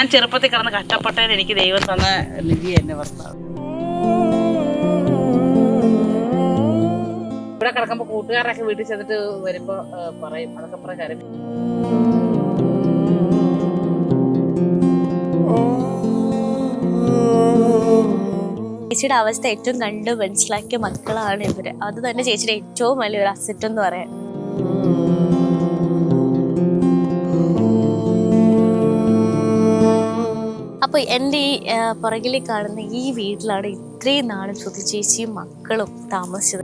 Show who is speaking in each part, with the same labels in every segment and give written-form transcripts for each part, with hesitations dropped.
Speaker 1: ഞാൻ ചെറുപ്പത്തിൽ കിടന്ന് കഷ്ടപ്പെട്ടതിന് എനിക്ക് ദൈവം തന്ന നിധി എന്നെ ഭർത്താവ്. ഇവിടെ കിടക്കുമ്പോ കൂട്ടുകാരൊക്കെ വീട്ടിൽ ചെന്നിട്ട് വരുമ്പോ പറയും, അതൊക്കെ പ്രകാരം
Speaker 2: ചേച്ചിയുടെ അവസ്ഥ ഏറ്റവും കണ്ട് മനസ്സിലാക്കിയ മക്കളാണ് ഇവര്. അത് തന്നെ ചേച്ചിയുടെ ഏറ്റവും വലിയൊരു അസറ്റ് എന്ന് പറയാം. അപ്പൊ എൻ്റെ ഈ പുറകിൽ കാണുന്ന ഈ വീട്ടിലാണ് ഇത്രയും നാളും ശ്രുതി ചേച്ചിയും മക്കളും താമസിച്ചത്.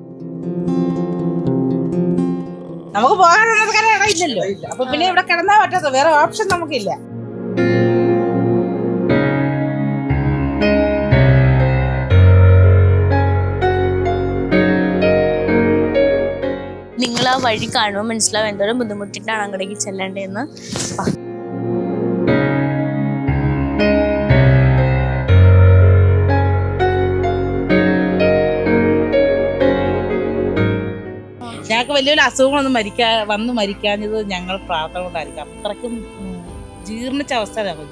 Speaker 1: നമുക്ക് പോകാനുള്ള ഇല്ലല്ലോ, അപ്പൊ പിന്നെ ഇവിടെ കിടന്നാ പറ്റാത്ത വേറെ ഓപ്ഷൻ നമുക്കില്ല.
Speaker 2: നിങ്ങൾ ആ വഴി കാണുമ്പോൾ മനസ്സിലാവും എന്തോരം ബുദ്ധിമുട്ടിട്ടാണ് അങ്ങോട്ടേക്ക് ചെല്ലേണ്ടതെന്ന്.
Speaker 1: ഞങ്ങൾക്ക് വലിയ വലിയ അസുഖങ്ങളൊന്നും വന്ന് മരിക്കാഞ്ഞത് ഞങ്ങൾ പ്രാർത്ഥന കൊണ്ടായിരിക്കും. അത്രയ്ക്കും ജീർണിച്ച അവസ്ഥയിലാണ്.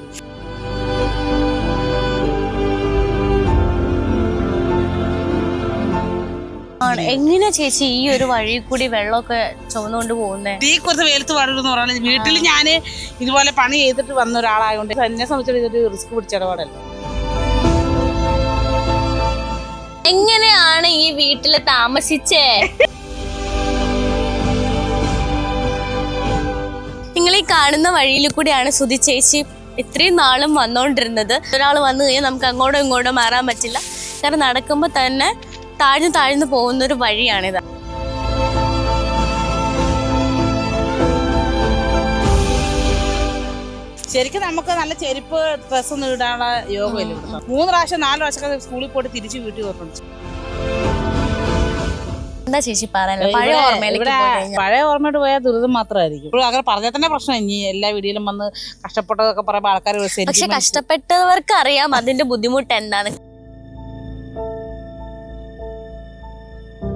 Speaker 2: എങ്ങനെയാ ചേച്ചി ഈ ഒരു വഴി കൂടി വെള്ളമൊക്കെ ചുമന്നുകൊണ്ട് പോകുന്നേ?
Speaker 1: ഈ കുറച്ച് വെയിലത്ത് പാടുന്നു പറഞ്ഞാൽ വീട്ടിൽ ഞാൻ ഇതുപോലെ പണി ചെയ്തിട്ട് വന്ന ഒരാളായതുകൊണ്ട് എന്നെ സംബന്ധിച്ചിടത്തോളം ഇതൊരു റിസ്ക് പിടിച്ച ഇടപാടല്ല.
Speaker 2: എങ്ങനെയാണ് ഈ വീട്ടില് താമസിച്ചേ? നിങ്ങൾ ഈ കാണുന്ന വഴിയിൽ കൂടിയാണ് ശ്രുതി ചേച്ചി ഇത്രയും നാളും വന്നോണ്ടിരുന്നത്. ഒരാൾ വന്നു കഴിഞ്ഞാൽ നമുക്ക് അങ്ങോട്ടോ ഇങ്ങോട്ടോ മാറാൻ പറ്റില്ല. കാരണം നടക്കുമ്പോൾ തന്നെ താഴ്ന്നു പോകുന്നൊരു വഴിയാണിത്.
Speaker 1: ശരിക്കും നമുക്ക് നല്ല ചെരുപ്പ് ഡ്രസ്സ് ഒന്നും ഇടാനുള്ള യോഗമില്ല. 3 പ്രാവശ്യം 4 പ്രാവശ്യമൊക്കെ സ്കൂളിൽ പോയിട്ട് തിരിച്ച് വീട്ടിൽ പോയിട്ടുണ്ട്.
Speaker 2: എന്താ ചേച്ചി പറയാനുള്ളത്?
Speaker 1: പഴയ ഓർമ്മയോട് പോയാൽ ദുരിതം മാത്രമായിരിക്കും. ഇപ്പോഴും അങ്ങനെ പറഞ്ഞാൽ തന്നെ പ്രശ്നം. ഇനി എല്ലാ വീഡിയോയിലും വന്ന് കഷ്ടപ്പെട്ടതൊക്കെ പറയുമ്പോൾ ആൾക്കാർ
Speaker 2: പക്ഷെ കഷ്ടപ്പെട്ടവർക്ക് അറിയാം അതിന്റെ ബുദ്ധിമുട്ട് എന്താണ്.